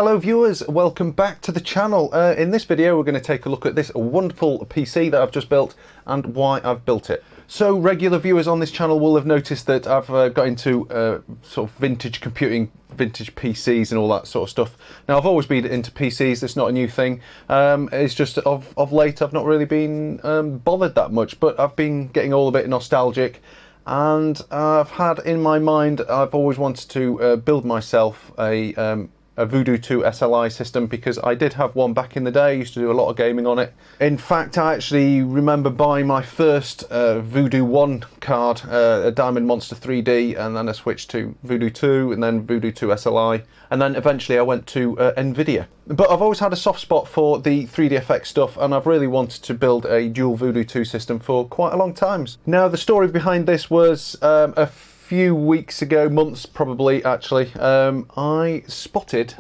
Hello viewers, welcome back to the channel. In this video we're going to take a look at this wonderful PC that I've just built and why I've built it. So regular viewers on this channel will have noticed that I've got into sort of vintage computing, vintage PCs and all that sort of stuff. Now I've always been into PCs, that's not a new thing. It's just of late I've not really been bothered that much, but I've been getting all a bit nostalgic. And I've had in my mind, I've always wanted to build myself a Voodoo 2 SLI system, because I did have one back in the day. I used to do a lot of gaming on it. In fact, I actually remember buying my first Voodoo 1 card, a Diamond Monster 3D, and then I switched to Voodoo 2 and then Voodoo 2 SLI, and then eventually I went to nVidia. But I've always had a soft spot for the 3DFX stuff, and I've really wanted to build a dual Voodoo 2 system for quite a long time. Now the story behind this was a few weeks ago, months probably actually, I spotted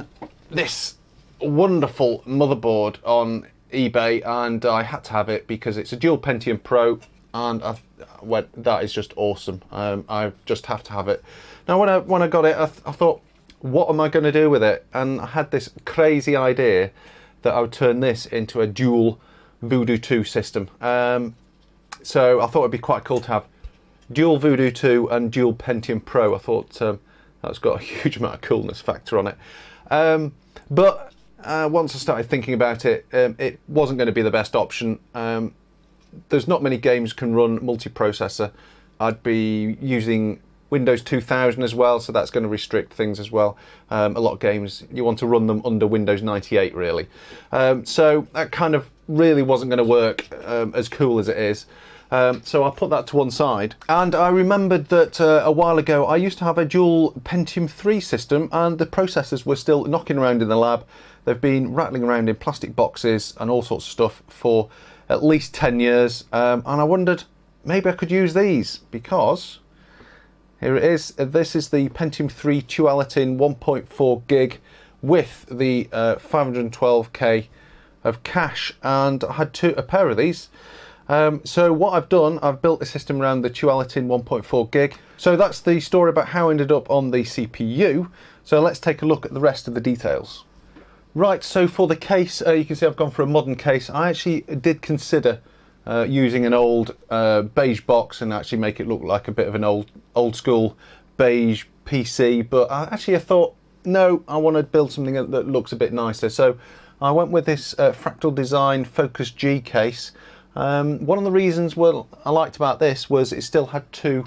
this wonderful motherboard on eBay and I had to have it because it's a dual Pentium Pro, and I went, that is just awesome. I just have to have it. Now when I got it, I thought, what am I going to do with it? And I had this crazy idea that I would turn this into a dual Voodoo 2 system. So I thought it'd be quite cool to have dual Voodoo 2 and dual Pentium Pro. I thought that's got a huge amount of coolness factor on it. But once I started thinking about it, it wasn't going to be the best option. There's not many games can run multi-processor. I'd be using Windows 2000 as well, so that's going to restrict things as well. A lot of games, you want to run them under Windows 98 really. So that kind of really wasn't going to work as cool as it is. So I put that to one side, and I remembered that a while ago I used to have a dual Pentium 3 system, and the processors were still knocking around in the lab. They've been rattling around in plastic boxes and all sorts of stuff for at least 10 years, and I wondered maybe I could use these, because here it is. This is the Pentium 3 Tualatin 1.4 gig with the 512k of cache, and I had a pair of these. So what I've done, I've built a system around the Tualatin 1.4 gig. So that's the story about how I ended up on the CPU. So let's take a look at the rest of the details. Right, so for the case, you can see I've gone for a modern case. I actually did consider using an old beige box and actually make it look like a bit of an old school beige PC. But I thought, no, I want to build something that looks a bit nicer. So I went with this Fractal Design Focus G case. One of the reasons I liked about this was it still had two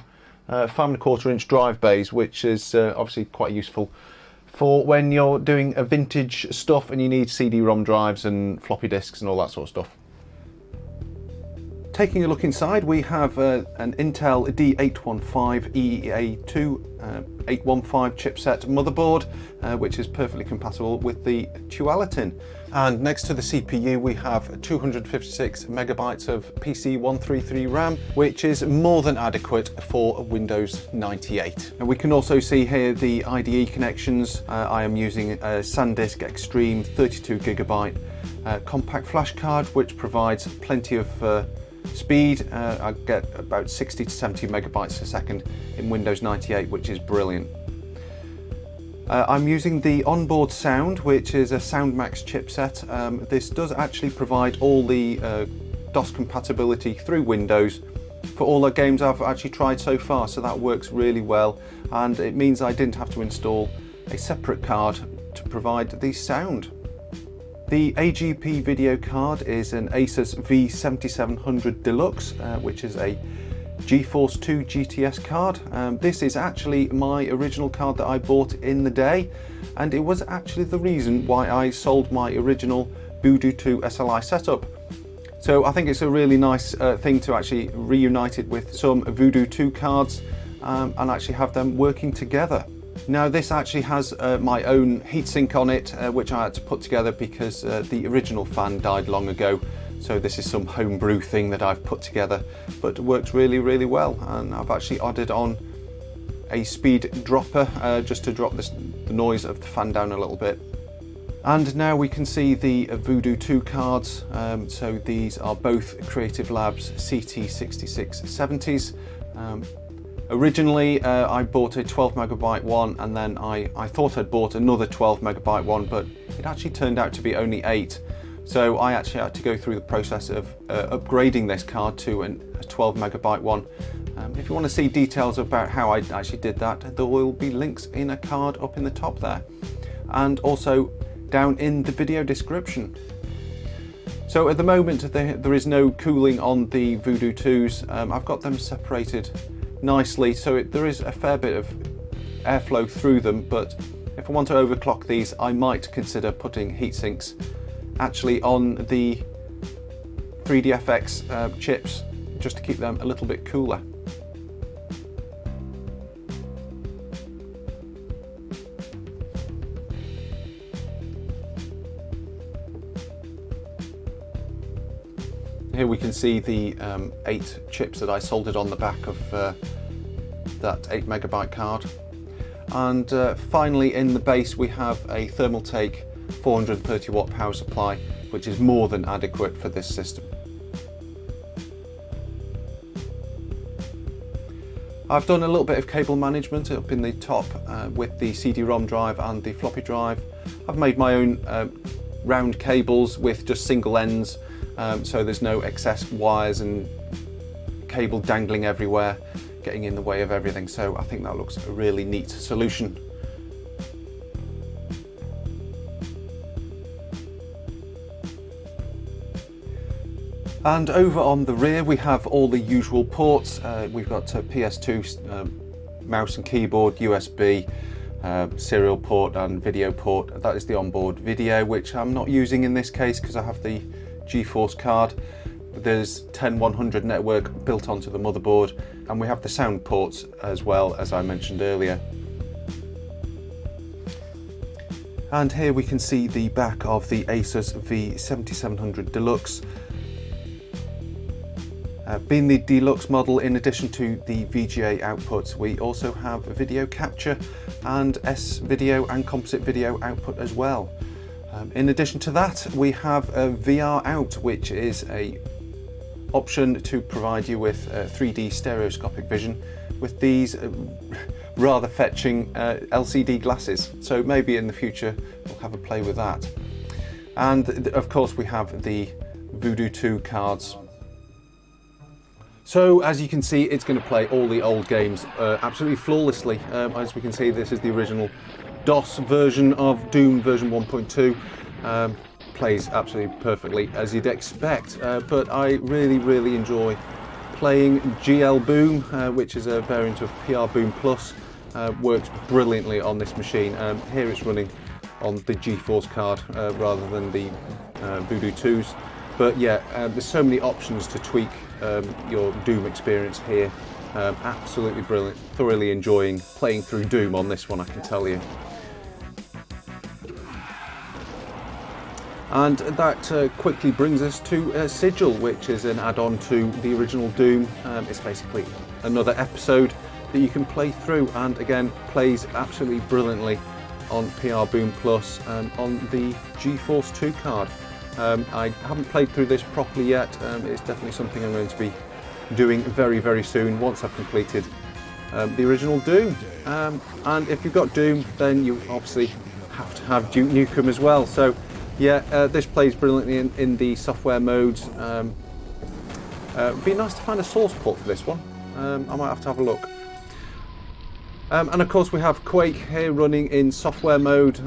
5¼ inch drive bays, which is obviously quite useful for when you're doing a vintage stuff and you need CD-ROM drives and floppy disks and all that sort of stuff. Taking a look inside, we have an Intel D815 EEA2 815 chipset motherboard, which is perfectly compatible with the Tualatin. And next to the CPU we have 256 megabytes of PC133 RAM, which is more than adequate for Windows 98. And we can also see here the IDE connections. I am using a SanDisk Extreme 32GB compact flash card, which provides plenty of speed. I get about 60 to 70 megabytes a second in Windows 98, which is brilliant. I'm using the onboard sound, which is a SoundMax chipset. This does actually provide all the DOS compatibility through Windows for all the games I've actually tried so far, so that works really well, and it means I didn't have to install a separate card to provide the sound. The AGP video card is an ASUS V7700 Deluxe, which is a GeForce 2 GTS card. This is actually my original card that I bought in the day, and it was actually the reason why I sold my original Voodoo 2 SLI setup. So I think it's a really nice thing to actually reunite it with some Voodoo 2 cards and actually have them working together. Now this actually has my own heatsink on it, which I had to put together because the original fan died long ago. So this is some homebrew thing that I've put together, but it works really, really well. And I've actually added on a speed dropper just to drop the noise of the fan down a little bit. And now we can see the Voodoo 2 cards. So these are both Creative Labs CT6670s. Originally, I bought a 12 megabyte one, and then I thought I'd bought another 12 megabyte one, but it actually turned out to be only 8. So I actually had to go through the process of upgrading this card to a 12 megabyte one. If you want to see details about how I actually did that, there will be links in a card up in the top there, and also down in the video description. So at the moment there is no cooling on the Voodoo 2s. I've got them separated nicely, so there is a fair bit of airflow through them, but if I want to overclock these, I might consider putting heatsinks actually on the 3DFX chips, just to keep them a little bit cooler. Here we can see the 8 chips that I soldered on the back of that 8 megabyte card. And finally, in the base we have a Thermaltake 430 watt power supply, which is more than adequate for this system. I've done a little bit of cable management up in the top with the CD-ROM drive and the floppy drive. I've made my own round cables with just single ends, so there's no excess wires and cable dangling everywhere, getting in the way of everything. So I think that looks a really neat solution. And over on the rear we have all the usual ports. We've got PS2 mouse and keyboard, USB, serial port and video port. That is the onboard video, which I'm not using in this case because I have the GeForce card. There's 10100 network built onto the motherboard, and we have the sound ports as well, as I mentioned earlier. And here we can see the back of the ASUS V7700 Deluxe. Being the Deluxe model, in addition to the VGA outputs, we also have video capture and S-video and composite video output as well. In addition to that, we have a VR out, which is an option to provide you with 3D stereoscopic vision with these rather fetching LCD glasses. So maybe in the future we'll have a play with that. And of course we have the Voodoo 2 cards. So as you can see, it's going to play all the old games absolutely flawlessly. As we can see, this is the original DOS version of Doom version 1.2. Plays absolutely perfectly as you'd expect, but I really enjoy playing GL Boom, which is a variant of PR Boom Plus. Works brilliantly on this machine. Here it's running on the GeForce card rather than the Voodoo 2s. But yeah, there's so many options to tweak your Doom experience here. Absolutely brilliant. Thoroughly enjoying playing through Doom on this one, I can tell you. And that quickly brings us to Sigil, which is an add-on to the original Doom. It's basically another episode that you can play through, and again plays absolutely brilliantly on PR Boom Plus on the GeForce 2 card. I haven't played through this properly yet. It's definitely something I'm going to be doing very soon once I've completed the original Doom. And if you've got Doom, then you obviously have to have Duke Nukem as well. So yeah, this plays brilliantly in the software modes. It'd be nice to find a source port for this one. I might have to have a look. And of course we have Quake here running in software mode.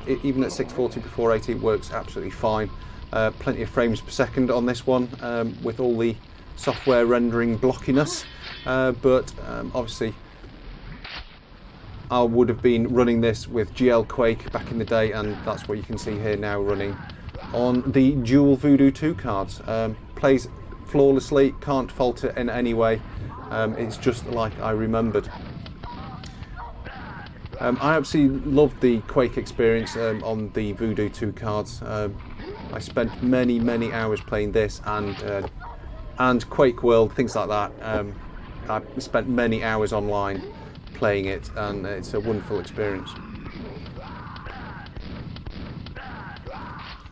Even at 640 by 480 it works absolutely fine. Plenty of frames per second on this one with all the software rendering blockiness, but obviously I would have been running this with GL Quake back in the day, and that's what you can see here now running on the dual Voodoo 2 cards. Plays flawlessly, can't fault it in any way. It's just like I remembered. I absolutely loved the Quake experience on the Voodoo 2 cards. I spent many hours playing this and Quake World, things like that. I spent many hours online playing it, and it's a wonderful experience.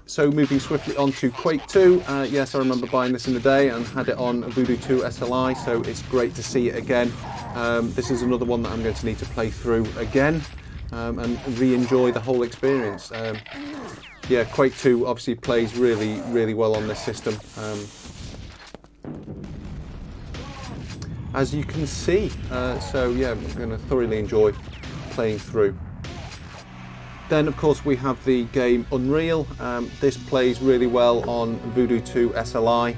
So moving swiftly on to Quake 2, yes, I remember buying this in the day and had it on Voodoo 2 SLI, so it's great to see it again. This is another one that I'm going to need to play through again and re-enjoy the whole experience. Yeah, Quake 2 obviously plays really, really well on this system. As you can see, so yeah, I'm going to thoroughly enjoy playing through. Then of course we have the game Unreal. This plays really well on Voodoo 2 SLI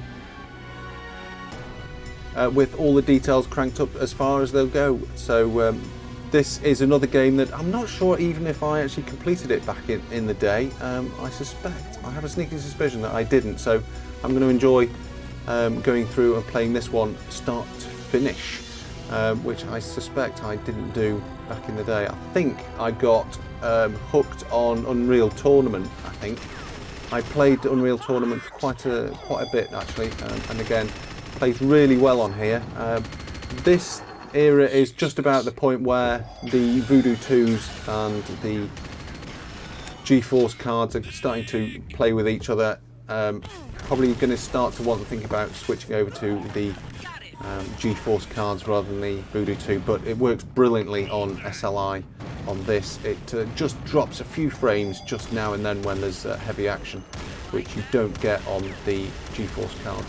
with all the details cranked up as far as they'll go. So this is another game that I'm not sure even if I actually completed it back in the day. I have a sneaking suspicion that I didn't, so I'm going to enjoy going through and playing this one start to finish, which I suspect I didn't do back in the day. I think I got hooked on Unreal Tournament. I think I played Unreal Tournament for quite a bit actually, and again plays really well on here. This era is just about the point where the Voodoo 2s and the GeForce cards are starting to play with each other. Probably going to start to want to think about switching over to the GeForce cards rather than the Voodoo 2, but it works brilliantly on SLI on this. It just drops a few frames just now and then when there's heavy action, which you don't get on the GeForce cards.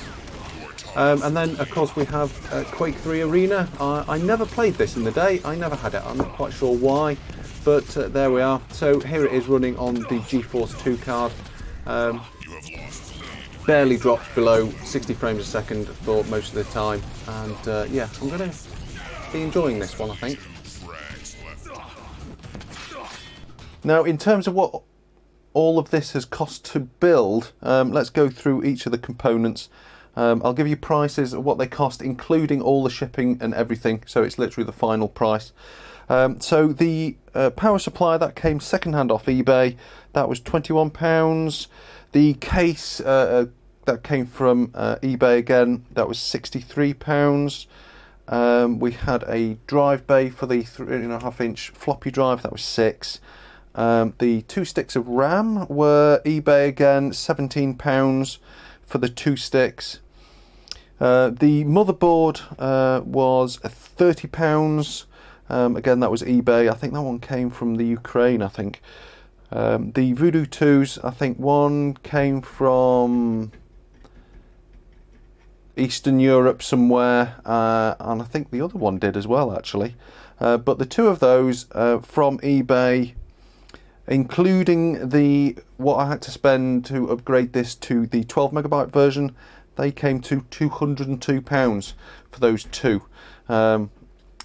And then of course we have Quake 3 Arena. I never played this in the day, I never had it, I'm not quite sure why, but there we are. So here it is running on the GeForce 2 card. Barely drops below 60 frames a second for most of the time, and yeah, I'm going to be enjoying this one, I think. Now, in terms of what all of this has cost to build, let's go through each of the components. I'll give you prices of what they cost, including all the shipping and everything, so it's literally the final price. So the power supply that came second-hand off eBay, that was £21. The case that came from eBay again, that was £63. We had a drive bay for the 3.5-inch floppy drive, that was £6. The 2 sticks of RAM were eBay again, £17 for the 2 sticks. The motherboard was £30. Again, that was eBay. I think that one came from the Ukraine, I think. The Voodoo 2s, I think one came from Eastern Europe somewhere, and I think the other one did as well, actually. But the 2 of those from eBay, including what I had to spend to upgrade this to the 12 megabyte version, they came to £202 for those 2.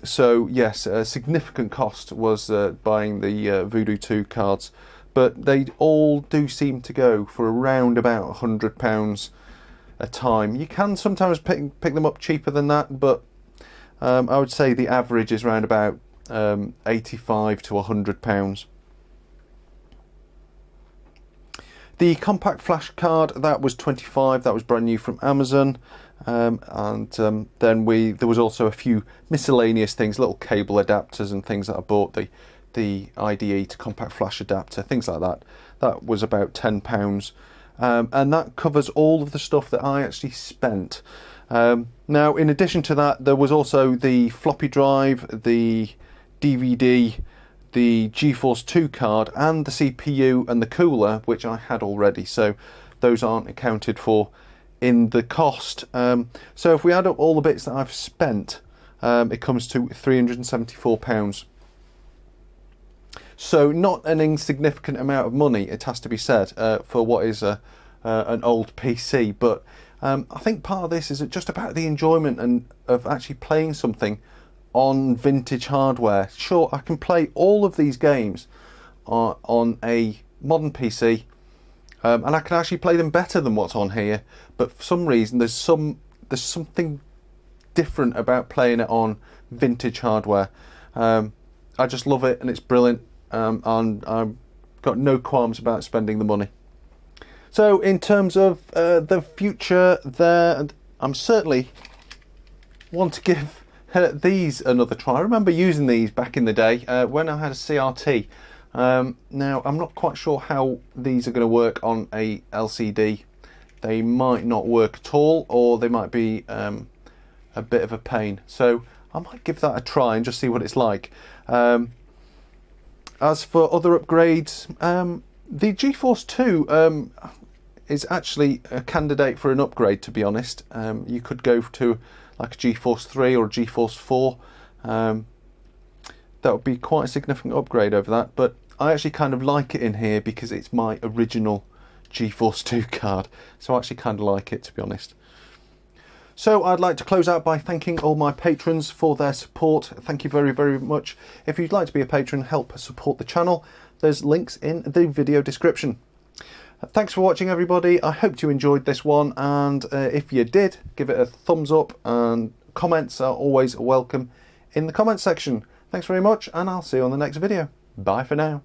So yes, a significant cost was buying the Voodoo 2 cards, but they all do seem to go for around about £100 a time. You can sometimes pick them up cheaper than that, but I would say the average is around about £85 to £100. The compact flash card, that was £25, that was brand new from Amazon. And then there was also a few miscellaneous things, little cable adapters and things that I bought, the IDE to compact flash adapter, things like that. That was about £10. And that covers all of the stuff that I actually spent. Now, in addition to that, there was also the floppy drive, the DVD, the GeForce 2 card, and the CPU and the cooler, which I had already, so those aren't accounted for in the cost. So if we add up all the bits that I've spent, it comes to £374. So not an insignificant amount of money, it has to be said, for what is an old PC, but I think part of this is just about the enjoyment of actually playing something on vintage hardware. Sure, I can play all of these games on a modern PC, and I can actually play them better than what's on here, but for some reason there's something different about playing it on vintage hardware. I just love it, and it's brilliant, and I've got no qualms about spending the money. So in terms of the future there, I'm certainly want to give these another try. I remember using these back in the day when I had a CRT. Now, I'm not quite sure how these are going to work on a LCD. They might not work at all, or they might be a bit of a pain. So I might give that a try and just see what it's like. As for other upgrades, the GeForce 2 is actually a candidate for an upgrade, to be honest. You could go to like a GeForce 3 or a GeForce 4. That would be quite a significant upgrade over that, but I actually kind of like it in here because it's my original GeForce 2 card, so I actually kind of like it, to be honest. So I'd like to close out by thanking all my patrons for their support. Thank you very, very much. If you'd like to be a patron, help support the channel, there's links in the video description. Thanks for watching, everybody. I hope you enjoyed this one, and if you did, give it a thumbs up, and comments are always welcome in the comment section. Thanks very much, and I'll see you on the next video. Bye for now.